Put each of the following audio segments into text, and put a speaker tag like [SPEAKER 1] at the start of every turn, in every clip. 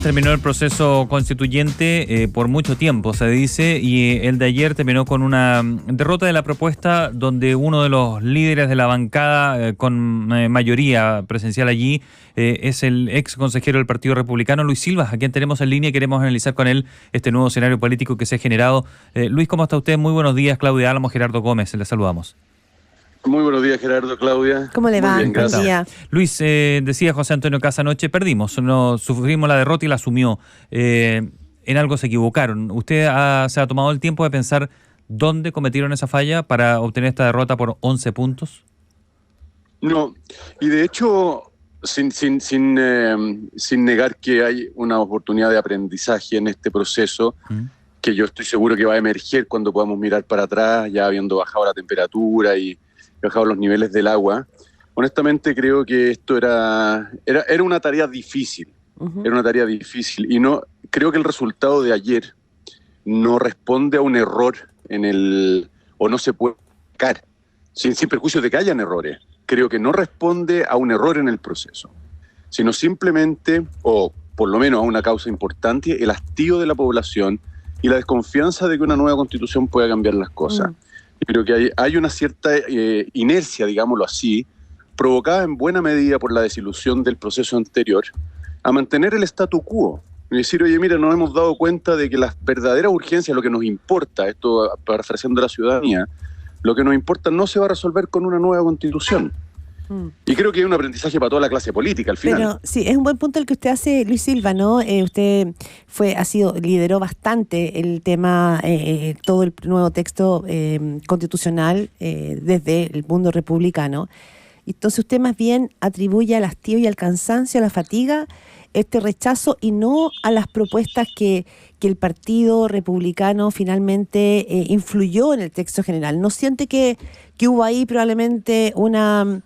[SPEAKER 1] Terminó el proceso constituyente por mucho tiempo, se dice, y el de ayer terminó con una derrota de la propuesta donde uno de los líderes de la bancada con mayoría presencial allí es el ex consejero del Partido Republicano, Luis Silva, a quien tenemos en línea y queremos analizar con él este nuevo escenario político que se ha generado. Luis, ¿cómo está usted? Muy buenos días. Claudia Álamo, Gerardo Gómez, le saludamos.
[SPEAKER 2] Muy buenos días, Gerardo, Claudia.
[SPEAKER 3] ¿Cómo le va?
[SPEAKER 2] Muy bien, gracias.
[SPEAKER 3] Buen día.
[SPEAKER 1] Luis, decía José Antonio Caz anoche, perdimos, sufrimos la derrota y la asumió. En algo se equivocaron. ¿Usted se ha tomado el tiempo de pensar dónde cometieron esa falla para obtener esta derrota por 11 puntos?
[SPEAKER 2] No, y de hecho, sin negar que hay una oportunidad de aprendizaje en este proceso, que yo estoy seguro que va a emerger cuando podamos mirar para atrás, ya habiendo bajado la temperatura y bajado los niveles del agua. Honestamente creo que esto era una tarea difícil, era una tarea difícil, y no creo que el resultado de ayer no responde a un error o no se puede sacar, sin perjuicio de que hayan errores. Creo que no responde a un error en el proceso, sino simplemente, o por lo menos a una causa importante, el hastío de la población y la desconfianza de que una nueva constitución pueda cambiar las cosas. Creo que hay una cierta inercia, digámoslo así, provocada en buena medida por la desilusión del proceso anterior, a mantener el statu quo. Y decir, oye, mira, nos hemos dado cuenta de que las verdaderas urgencias, lo que nos importa, esto parafraseando a la ciudadanía, lo que nos importa no se va a resolver con una nueva constitución. Y creo que hay un aprendizaje para toda la clase política al final.
[SPEAKER 3] Pero sí, es un buen punto el que usted hace, Luis Silva, ¿no? Usted lideró bastante el tema, todo el nuevo texto constitucional desde el mundo republicano. Entonces usted más bien atribuye al hastío y al cansancio, a la fatiga, este rechazo y no a las propuestas que el Partido Republicano finalmente influyó en el texto general. ¿No siente que hubo ahí probablemente una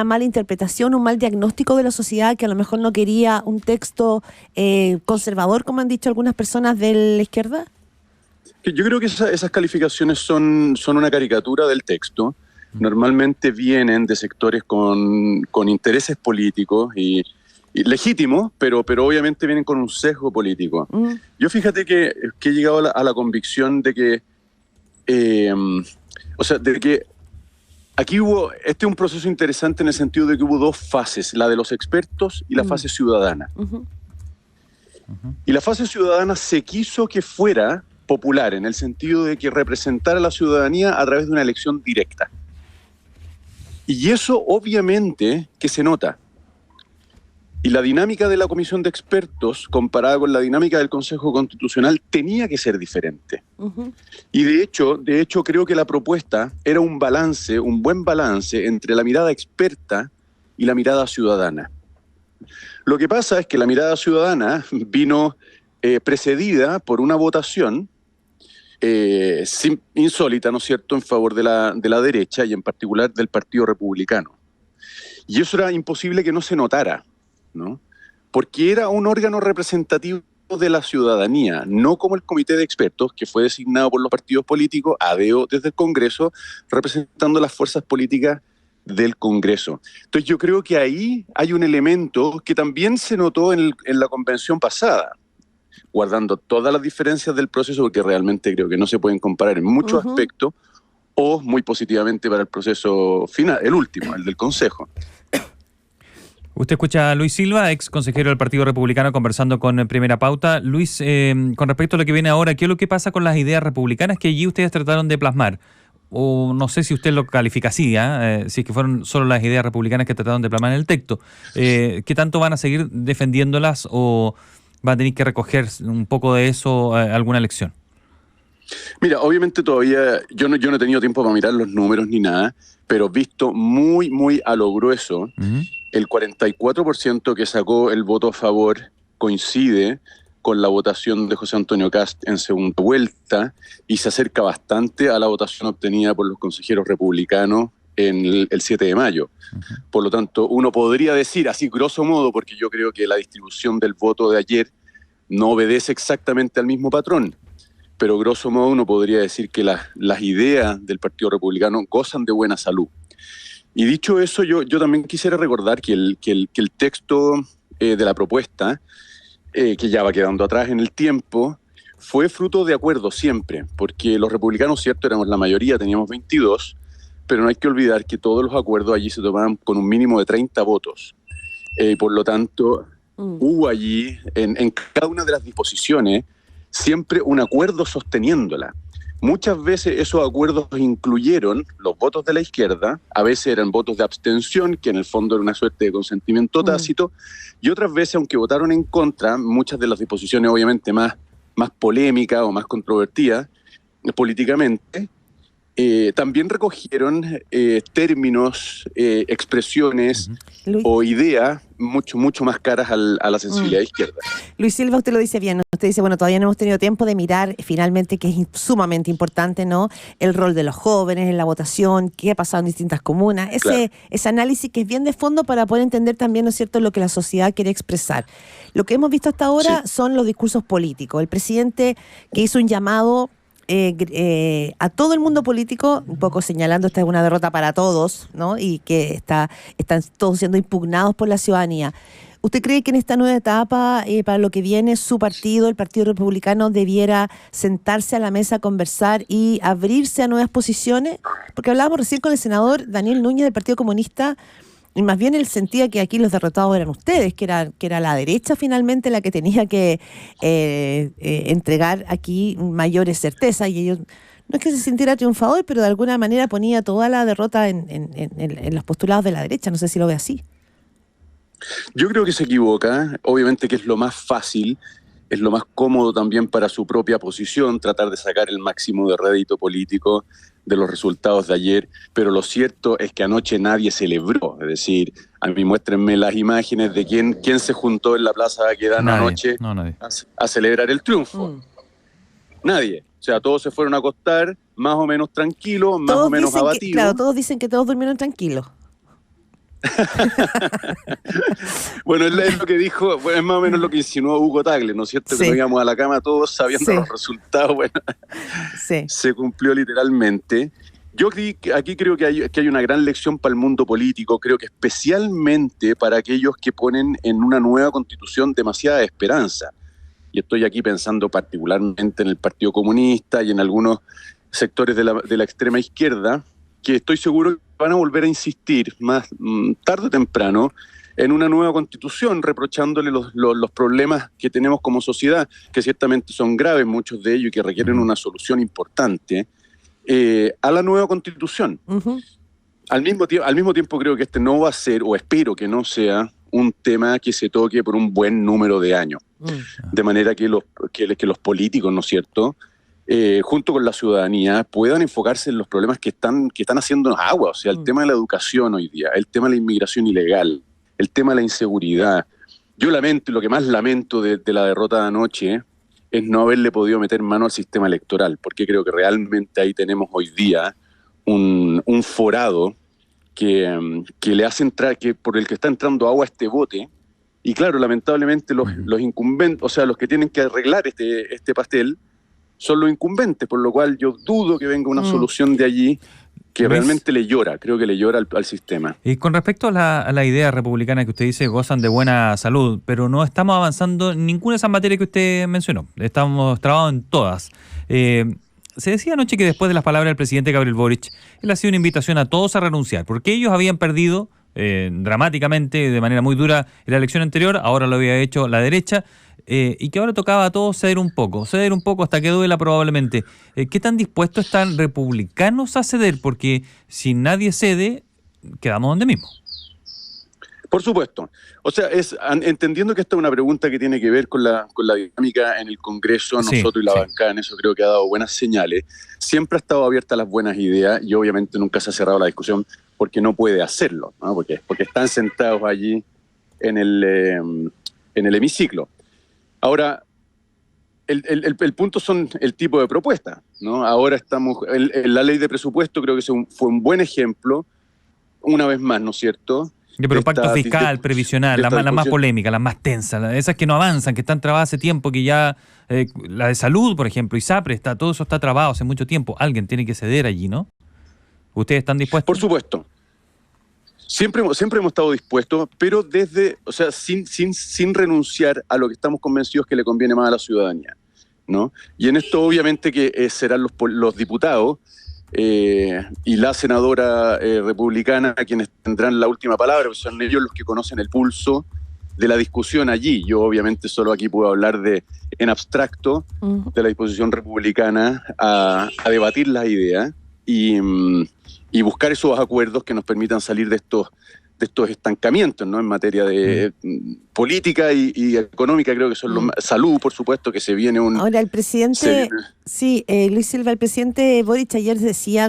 [SPEAKER 3] mala interpretación, un mal diagnóstico de la sociedad que a lo mejor no quería un texto conservador, como han dicho algunas personas de la izquierda?
[SPEAKER 2] Yo creo que esas calificaciones son una caricatura del texto. Normalmente vienen de sectores con intereses políticos y legítimos, pero obviamente vienen con un sesgo político. Yo fíjate que he llegado a la convicción de que, de que aquí este es un proceso interesante en el sentido de que hubo dos fases, la de los expertos y la fase ciudadana. Y la fase ciudadana se quiso que fuera popular, en el sentido de que representara a la ciudadanía a través de una elección directa. Y eso obviamente que se nota. Y la dinámica de la comisión de expertos, comparada con la dinámica del Consejo Constitucional, tenía que ser diferente. Y de hecho creo que la propuesta era un buen balance entre la mirada experta y la mirada ciudadana. Lo que pasa es que la mirada ciudadana vino precedida por una votación insólita, ¿no es cierto?, en favor de la derecha y en particular del Partido Republicano. Y eso era imposible que no se notara, ¿no? Porque era un órgano representativo de la ciudadanía, no como el comité de expertos que fue designado por los partidos políticos a dedo desde el Congreso, representando las fuerzas políticas del Congreso. Entonces yo creo que ahí hay un elemento que también se notó en la convención pasada, guardando todas las diferencias del proceso, porque realmente creo que no se pueden comparar en muchos aspectos, o muy positivamente para el proceso final, el último, el del Consejo.
[SPEAKER 1] Usted escucha a Luis Silva, ex consejero del Partido Republicano, conversando con Primera Pauta. Luis, con respecto a lo que viene ahora, ¿qué es lo que pasa con las ideas republicanas que allí ustedes trataron de plasmar? O no sé si usted lo califica así, si es que fueron solo las ideas republicanas que trataron de plasmar en el texto. ¿Qué tanto van a seguir defendiéndolas o van a tener que recoger un poco de eso alguna lección?
[SPEAKER 2] Mira, obviamente todavía yo no he tenido tiempo para mirar los números ni nada, pero visto muy, muy a lo grueso, el 44% que sacó el voto a favor coincide con la votación de José Antonio Caz en segunda vuelta y se acerca bastante a la votación obtenida por los consejeros republicanos en el 7 de mayo. Por lo tanto, uno podría decir, así grosso modo, porque yo creo que la distribución del voto de ayer no obedece exactamente al mismo patrón, pero grosso modo uno podría decir que las ideas del Partido Republicano gozan de buena salud. Y dicho eso, yo también quisiera recordar que el texto de la propuesta que ya va quedando atrás en el tiempo, fue fruto de acuerdos siempre, porque los republicanos, cierto, éramos la mayoría, teníamos 22, pero no hay que olvidar que todos los acuerdos allí se tomaban con un mínimo de 30 votos. Por lo tanto, hubo allí, en cada una de las disposiciones, siempre un acuerdo sosteniéndola. Muchas veces esos acuerdos incluyeron los votos de la izquierda, a veces eran votos de abstención, que en el fondo era una suerte de consentimiento tácito, y otras veces, aunque votaron en contra, muchas de las disposiciones obviamente más polémicas o más controvertidas políticamente, también recogieron términos, expresiones o ideas mucho más caras a la sensibilidad izquierda.
[SPEAKER 3] Luis Silva, usted lo dice bien, ¿no? Usted dice, bueno, todavía no hemos tenido tiempo de mirar finalmente, que es sumamente importante, ¿no? El rol de los jóvenes en la votación, qué ha pasado en distintas comunas, ese análisis que es bien de fondo para poder entender también, ¿no es cierto?, lo que la sociedad quiere expresar. Lo que hemos visto hasta ahora son los discursos políticos. El presidente que hizo un llamado a todo el mundo político, un poco señalando esta es una derrota para todos, ¿no? Y que están todos siendo impugnados por la ciudadanía. ¿Usted cree que en esta nueva etapa, para lo que viene, su partido, el Partido Republicano, debiera sentarse a la mesa a conversar y abrirse a nuevas posiciones? Porque hablábamos recién con el senador Daniel Núñez del Partido Comunista, y más bien él sentía que aquí los derrotados eran ustedes, que era la derecha finalmente la que tenía que entregar aquí mayores certezas, y ellos no es que se sintiera triunfador, pero de alguna manera ponía toda la derrota en los postulados de la derecha. No sé si lo ve así.
[SPEAKER 2] Yo creo que se equivoca, obviamente que es lo más fácil, es lo más cómodo también para su propia posición, tratar de sacar el máximo de rédito político de los resultados de ayer, pero lo cierto es que anoche nadie celebró, es decir, a mí muéstrenme las imágenes de quién se juntó en la Plaza Baquedano anoche a celebrar el triunfo. Nadie, o sea, todos se fueron a acostar más o menos tranquilos, más o menos abatidos.
[SPEAKER 3] Claro, todos dicen que todos durmieron tranquilos.
[SPEAKER 2] Bueno, es lo que dijo, bueno, es más o menos lo que insinuó Hugo Tagle, ¿no es cierto? Que nos íbamos a la cama todos sabiendo los resultados. Bueno, se cumplió literalmente. Yo aquí creo que hay una gran lección para el mundo político, creo que especialmente para aquellos que ponen en una nueva constitución demasiada esperanza. Y estoy aquí pensando particularmente en el Partido Comunista y en algunos sectores de la extrema izquierda, que estoy seguro que van a volver a insistir más tarde o temprano en una nueva constitución, reprochándole los problemas que tenemos como sociedad, que ciertamente son graves, muchos de ellos, y que requieren una solución importante, a la nueva constitución. Al mismo tiempo creo que este no va a ser, o espero que no sea, un tema que se toque por un buen número de años. De manera que los políticos, ¿no es cierto?, junto con la ciudadanía, puedan enfocarse en los problemas que están haciéndonos agua. O sea, el tema de la educación hoy día, el tema de la inmigración ilegal, el tema de la inseguridad. Yo lamento, lo que más lamento de la derrota de anoche es no haberle podido meter mano al sistema electoral, porque creo que realmente ahí tenemos hoy día un forado que le hace entrar, por el que está entrando agua a este bote. Y claro, lamentablemente los incumbentes, o sea, los que tienen que arreglar este pastel, son los incumbentes, por lo cual yo dudo que venga una solución de allí que realmente creo que le llora al sistema.
[SPEAKER 1] Y con respecto a la idea republicana que usted dice, gozan de buena salud, pero no estamos avanzando en ninguna de esas materias que usted mencionó. Estamos trabados en todas. Se decía anoche que después de las palabras del presidente Gabriel Boric, él hacía una invitación a todos a renunciar, porque ellos habían perdido dramáticamente, de manera muy dura, en la elección anterior, ahora lo había hecho la derecha, y que ahora tocaba a todos ceder un poco hasta que duela probablemente. ¿Qué tan dispuestos están republicanos a ceder? Porque si nadie cede, quedamos donde mismo.
[SPEAKER 2] Por supuesto. O sea, entendiendo que esta es una pregunta que tiene que ver con la dinámica en el Congreso, nosotros y la bancada, en eso creo que ha dado buenas señales. Siempre ha estado abierta a las buenas ideas y obviamente nunca se ha cerrado la discusión porque no puede hacerlo, ¿no? Porque están sentados allí en el hemiciclo. Ahora, el punto son el tipo de propuesta, ¿no? Ahora estamos, la ley de presupuesto creo que fue un buen ejemplo, una vez más, ¿no es cierto?
[SPEAKER 1] Pero pacto fiscal, previsional, las más polémicas, las más tensas, esas que no avanzan, que están trabadas hace tiempo, que ya, la de salud, por ejemplo, ISAPRE, todo eso está trabado hace mucho tiempo. Alguien tiene que ceder allí, ¿no? ¿Ustedes están dispuestos?
[SPEAKER 2] Por supuesto. siempre hemos estado dispuestos, pero sin renunciar a lo que estamos convencidos que le conviene más a la ciudadanía, ¿no? Y en esto obviamente que serán los diputados y la senadora republicana quienes tendrán la última palabra, porque son ellos los que conocen el pulso de la discusión allí. Yo obviamente solo aquí puedo hablar en abstracto de la disposición republicana a debatir las ideas y buscar esos acuerdos que nos permitan salir de estos estancamientos, ¿no? En materia de política y económica, creo que son salud, por supuesto, que se viene
[SPEAKER 3] Ahora, el presidente, Luis Silva, el presidente Boric ayer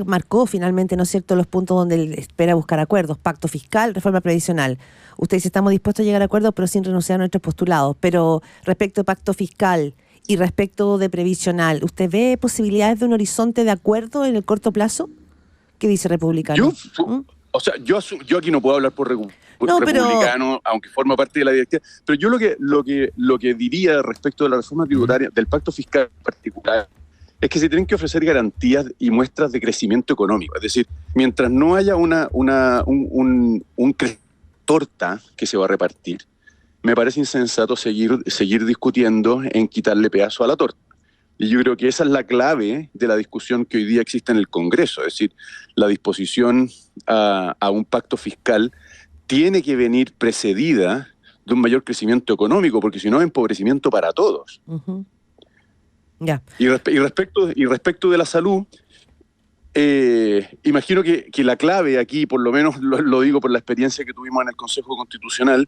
[SPEAKER 3] marcó finalmente, ¿no es cierto?, los puntos donde él espera buscar acuerdos: pacto fiscal, reforma previsional. Usted dice, estamos dispuestos a llegar a acuerdos, pero sin renunciar a nuestros postulados. Pero respecto al pacto fiscal y respecto de previsional, ¿usted ve posibilidades de un horizonte de acuerdo en el corto plazo? ¿Qué dice Republicano?
[SPEAKER 2] Yo aquí no puedo hablar por republicano, aunque forma parte de la directiva, pero yo lo que diría respecto de la reforma tributaria, del pacto fiscal en particular, es que se tienen que ofrecer garantías y muestras de crecimiento económico. Es decir, mientras no haya un torta que se va a repartir, me parece insensato seguir discutiendo en quitarle pedazo a la torta. Y yo creo que esa es la clave de la discusión que hoy día existe en el Congreso. Es decir, la disposición a un pacto fiscal tiene que venir precedida de un mayor crecimiento económico, porque si no, es empobrecimiento para todos.
[SPEAKER 3] Uh-huh. Yeah.
[SPEAKER 2] Y respecto de la salud, imagino que la clave aquí, por lo menos lo digo por la experiencia que tuvimos en el Consejo Constitucional,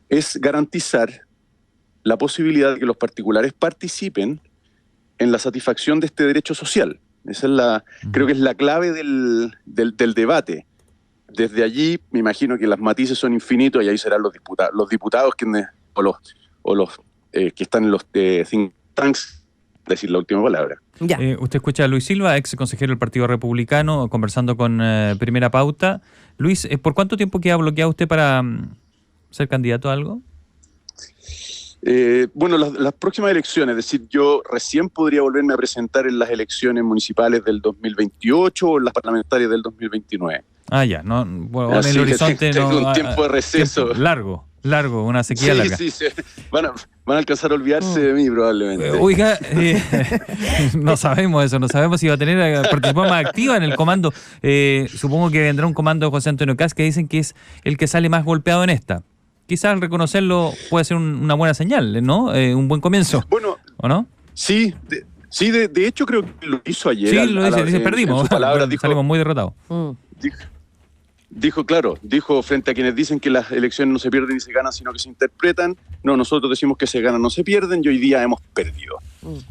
[SPEAKER 2] es garantizar la posibilidad de que los particulares participen en la satisfacción de este derecho social. Esa es creo que es la clave del debate. Desde allí, me imagino que los matices son infinitos y ahí serán los diputados o los que están en los think tanks decir la última palabra.
[SPEAKER 1] Ya. Usted escucha a Luis Silva, ex consejero del Partido Republicano, conversando con Primera Pauta. Luis, ¿por cuánto tiempo queda bloqueado usted para ser candidato a algo?
[SPEAKER 2] Bueno, las próximas elecciones, es decir, yo recién podría volverme a presentar en las elecciones municipales del 2028 o en las parlamentarias del 2029.
[SPEAKER 1] Ah, ya, no, bueno, en el horizonte
[SPEAKER 2] tengo un tiempo de receso.
[SPEAKER 1] Largo, una sequía larga.
[SPEAKER 2] Sí, van a alcanzar a olvidarse de mí probablemente.
[SPEAKER 1] Oiga, no sabemos si va a tener participación más activa en el comando. Supongo que vendrá un comando de José Antonio Kast que dicen que es el que sale más golpeado en esta. Quizás al reconocerlo puede ser una buena señal, ¿no? Un buen comienzo.
[SPEAKER 2] Bueno,
[SPEAKER 1] ¿o no?
[SPEAKER 2] Sí, de hecho creo que lo hizo ayer.
[SPEAKER 1] Sí, lo dice, perdimos. Salimos muy derrotados.
[SPEAKER 2] Dijo frente a quienes dicen que las elecciones no se pierden ni se ganan, sino que se interpretan. No, nosotros decimos que se ganan, no se pierden, y hoy día hemos perdido.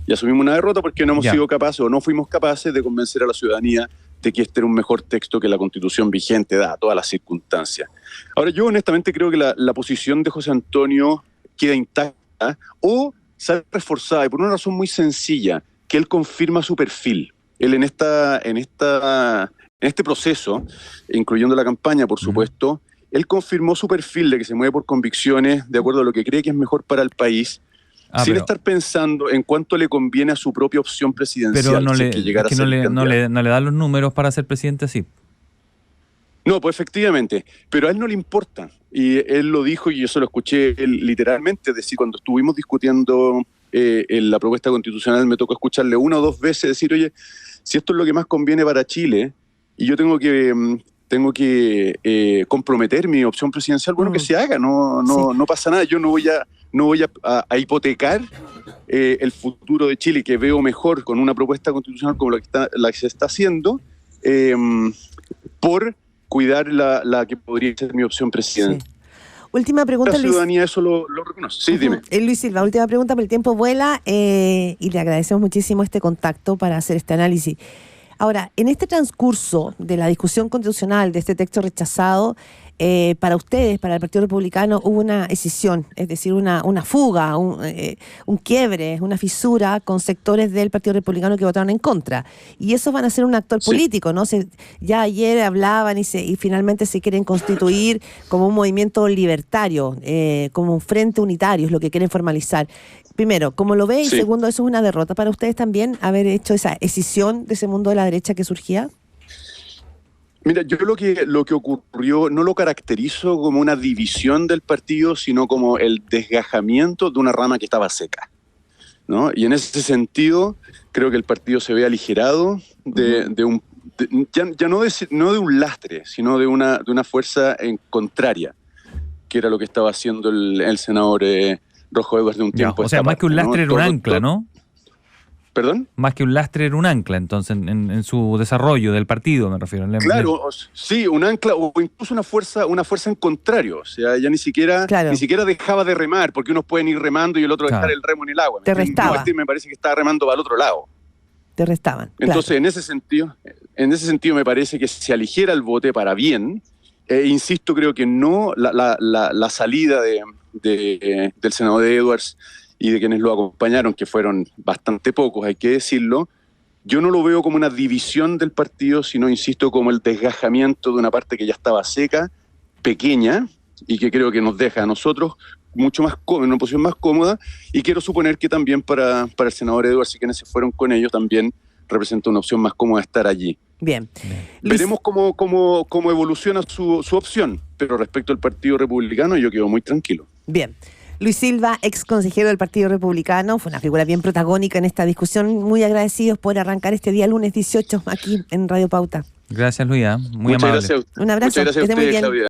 [SPEAKER 2] Y asumimos una derrota porque no hemos sido capaces o no fuimos capaces de convencer a la ciudadanía de que este era un mejor texto que la Constitución vigente da a todas las circunstancias. Ahora, yo honestamente creo que la posición de José Antonio queda intacta o sale reforzada, y por una razón muy sencilla, que él confirma su perfil. Él en este proceso, incluyendo la campaña, por supuesto, él confirmó su perfil de que se mueve por convicciones de acuerdo a lo que cree que es mejor para el país, sin estar pensando en cuánto le conviene a su propia opción presidencial.
[SPEAKER 1] Pero no le dan los números para ser presidente así.
[SPEAKER 2] No, pues efectivamente, pero a él no le importa. Y él lo dijo, y yo se lo escuché literalmente, decir, cuando estuvimos discutiendo la propuesta constitucional, me tocó escucharle una o dos veces decir, oye, si esto es lo que más conviene para Chile, y yo tengo que comprometer mi opción presidencial, bueno, que se haga, no pasa nada. Yo no voy a hipotecar el futuro de Chile, que veo mejor con una propuesta constitucional como la que se está haciendo, por cuidar la que podría ser mi opción presidencial.
[SPEAKER 3] Sí. Última pregunta,
[SPEAKER 2] Luis. La ciudadanía eso lo reconoce. Sí, dime.
[SPEAKER 3] Luis Silva, última pregunta, porque el tiempo vuela y le agradecemos muchísimo este contacto para hacer este análisis. Ahora, en este transcurso de la discusión constitucional de este texto rechazado, para ustedes, para el Partido Republicano, hubo una escisión, es decir, una fuga, un quiebre, una fisura con sectores del Partido Republicano que votaron en contra. Y esos van a ser un actor político, ¿no? Ya ayer hablaban y finalmente se quieren constituir como un movimiento libertario, como un frente unitario, es lo que quieren formalizar. Primero, ¿cómo lo ve? Y segundo, ¿eso es una derrota para ustedes también, haber hecho esa escisión de ese mundo de la derecha que surgía?
[SPEAKER 2] Mira, yo lo que ocurrió no lo caracterizo como una división del partido, sino como el desgajamiento de una rama que estaba seca, ¿no? Y en ese sentido, creo que el partido se ve aligerado no de un lastre, sino de una fuerza contraria, que era lo que estaba haciendo el senador Rojo Edwards de un tiempo.
[SPEAKER 1] O sea, más que un lastre era un ancla, ¿no?
[SPEAKER 2] ¿Perdón?
[SPEAKER 1] Más que un lastre era un ancla, entonces, en su desarrollo del partido, me refiero.
[SPEAKER 2] Claro, sí, un ancla o incluso una fuerza en contrario. O sea, ya ni siquiera dejaba de remar, porque unos pueden ir remando y el otro dejar el remo en el agua.
[SPEAKER 3] Te restaba.
[SPEAKER 2] No, me parece que estaba remando para el otro lado.
[SPEAKER 3] Te restaban.
[SPEAKER 2] Entonces,
[SPEAKER 3] claro.
[SPEAKER 2] en ese sentido me parece que se aligiera el bote para bien. Insisto, creo que no la salida del senador Edwards y de quienes lo acompañaron, que fueron bastante pocos, hay que decirlo, yo no lo veo como una división del partido, sino, insisto, como el desgajamiento de una parte que ya estaba seca, pequeña, y que creo que nos deja a nosotros mucho más cómodo, en una posición más cómoda, y quiero suponer que también para el senador Edwards y quienes se fueron con ellos también representa una opción más cómoda estar allí.
[SPEAKER 3] Bien.
[SPEAKER 2] Veremos cómo evoluciona su opción, pero respecto al Partido Republicano yo quedo muy tranquilo.
[SPEAKER 3] Bien. Luis Silva, ex consejero del Partido Republicano, fue una figura bien protagónica en esta discusión. Muy agradecidos por arrancar este día lunes 18 aquí en Radio Pauta.
[SPEAKER 1] Gracias, Luis. Muy amable.
[SPEAKER 2] Muchas gracias.
[SPEAKER 3] Un abrazo,
[SPEAKER 2] Muchas gracias
[SPEAKER 3] que esté muy bien.
[SPEAKER 2] Claudia.